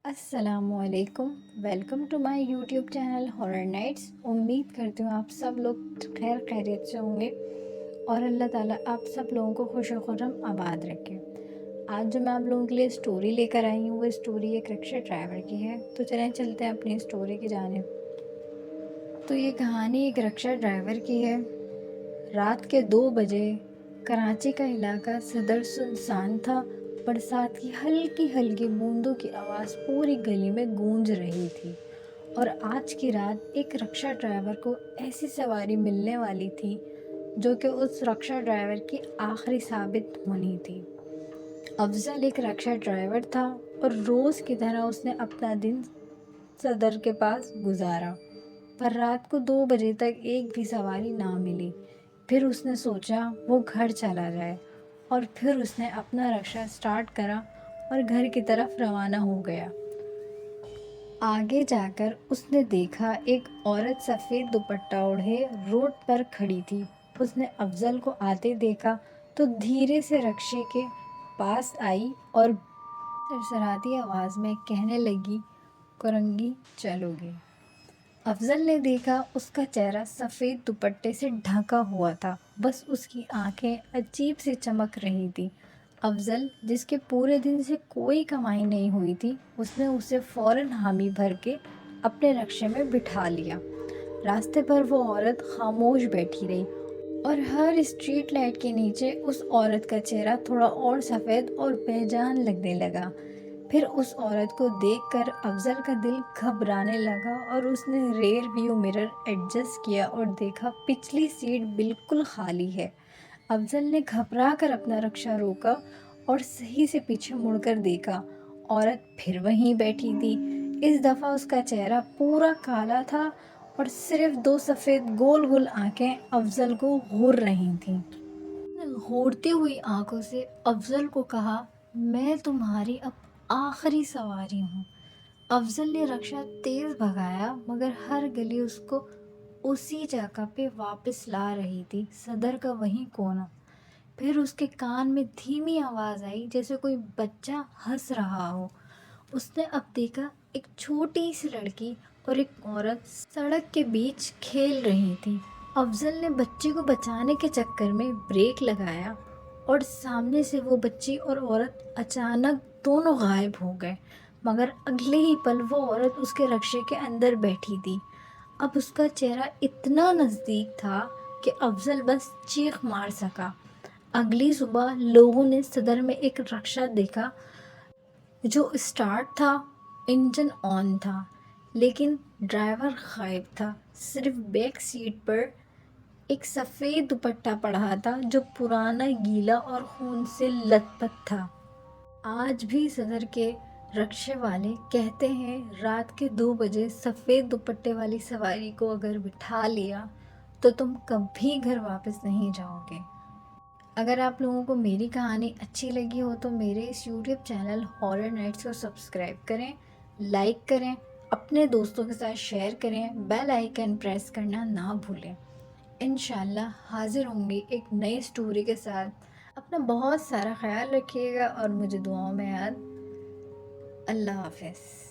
السلام علیکم، welcome to my YouTube channel horror nights. امید کرتی ہوں آپ سب لوگ خیر خیریت سے ہوں گے اور اللہ تعالیٰ آپ سب لوگوں کو خوش و خرم آباد رکھے۔ آج جو میں آپ لوگوں کے لیے اسٹوری لے کر آئی ہوں وہ اسٹوری ایک رکشہ ڈرائیور کی ہے، تو چلیں چلتے ہیں اپنی اسٹوری کی جانب۔ تو یہ کہانی ایک رکشہ ڈرائیور کی ہے۔ رات کے 2 بجے کراچی کا علاقہ صدر سنسان تھا۔ برسات کی ہلکی ہلکی بوندوں کی آواز پوری گلی میں گونج رہی تھی، اور آج کی رات ایک رکشہ ڈرائیور کو ایسی سواری ملنے والی تھی جو کہ اس رکشہ ڈرائیور کی آخری ثابت ہونی تھی۔ افضل ایک رکشہ ڈرائیور تھا اور روز کی طرح اس نے اپنا دن صدر کے پاس گزارا، پر رات کو 2 بجے تک ایک بھی سواری نہ ملی۔ پھر اس نے سوچا وہ گھر چلا جائے، اور پھر اس نے اپنا رکشہ سٹارٹ کرا اور گھر کی طرف روانہ ہو گیا۔ آگے جا کر اس نے دیکھا ایک عورت سفید دوپٹہ اوڑھے روڈ پر کھڑی تھی۔ اس نے افضل کو آتے دیکھا تو دھیرے سے رکشے کے پاس آئی اور سرسراتی آواز میں کہنے لگی، "کرنگی چلو گے؟" افضل نے دیکھا اس کا چہرہ سفید دوپٹے سے ڈھکا ہوا تھا، بس اس کی آنکھیں عجیب سی چمک رہی تھی۔ افضل، جس کے پورے دن سے کوئی کمائی نہیں ہوئی تھی، اس نے اسے فوراً حامی بھر کے اپنے رکشے میں بٹھا لیا۔ راستے پر وہ عورت خاموش بیٹھی رہی، اور ہر اسٹریٹ لائٹ کے نیچے اس عورت کا چہرہ تھوڑا اور سفید اور بے جان لگنے لگا۔ پھر اس عورت کو دیکھ کر افضل کا دل گھبرانے لگا، اور اس نے ریئر ویو مرر ایڈجسٹ کیا اور دیکھا پچھلی سیٹ بالکل خالی ہے۔ افضل نے گھبرا کر اپنا رکشہ روکا اور صحیح سے پیچھے مڑ کر دیکھا۔ عورت پھر وہیں بیٹھی تھی۔ اس دفعہ اس کا چہرہ پورا کالا تھا اور صرف 2 سفید گول گول آنکھیں افضل کو گھور رہی تھیں۔ گھورتی ہوئی آنکھوں سے افضل کو کہا، "میں تمہاری اب آخری سواری ہوں۔" افضل نے رکشہ تیز بھگایا، مگر ہر گلی اس کو اسی جگہ پہ واپس لا رہی تھی، صدر کا وہی کونا۔ پھر اس کے کان میں دھیمی آواز آئی جیسے کوئی بچہ ہنس رہا ہو۔ اس نے اب دیکھا ایک چھوٹی سی لڑکی اور ایک عورت سڑک کے بیچ کھیل رہی تھی۔ افضل نے بچی کو بچانے کے چکر میں بریک لگایا، اور سامنے سے وہ بچی اور عورت اچانک دونوں غائب ہو گئے، مگر اگلے ہی پل وہ عورت اس کے رکشے کے اندر بیٹھی تھی۔ اب اس کا چہرہ اتنا نزدیک تھا کہ افضل بس چیخ مار سکا۔ اگلی صبح لوگوں نے صدر میں ایک رکشہ دیکھا جو اسٹارٹ تھا، انجن آن تھا، لیکن ڈرائیور غائب تھا۔ صرف بیک سیٹ پر ایک سفید دوپٹہ پڑا تھا جو پرانا، گیلا اور خون سے لت پت تھا۔ آج بھی صدر کے رکشے والے کہتے ہیں، رات کے 2 بجے سفید دوپٹے والی سواری کو اگر بٹھا لیا تو تم کبھی گھر واپس نہیں جاؤ گے۔ اگر آپ لوگوں کو میری کہانی اچھی لگی ہو تو میرے اس یوٹیوب چینل ہارر نائٹس کو سبسکرائب کریں، لائک کریں، اپنے دوستوں کے ساتھ شیئر کریں، بیل آئیکن پریس کرنا نہ بھولیں۔ انشاءاللہ حاضر ہوں گی ایک نئی اسٹوری کے ساتھ۔ اپنا بہت سارا خیال رکھیے گا اور مجھے دعاؤں میں یاد۔ اللہ حافظ۔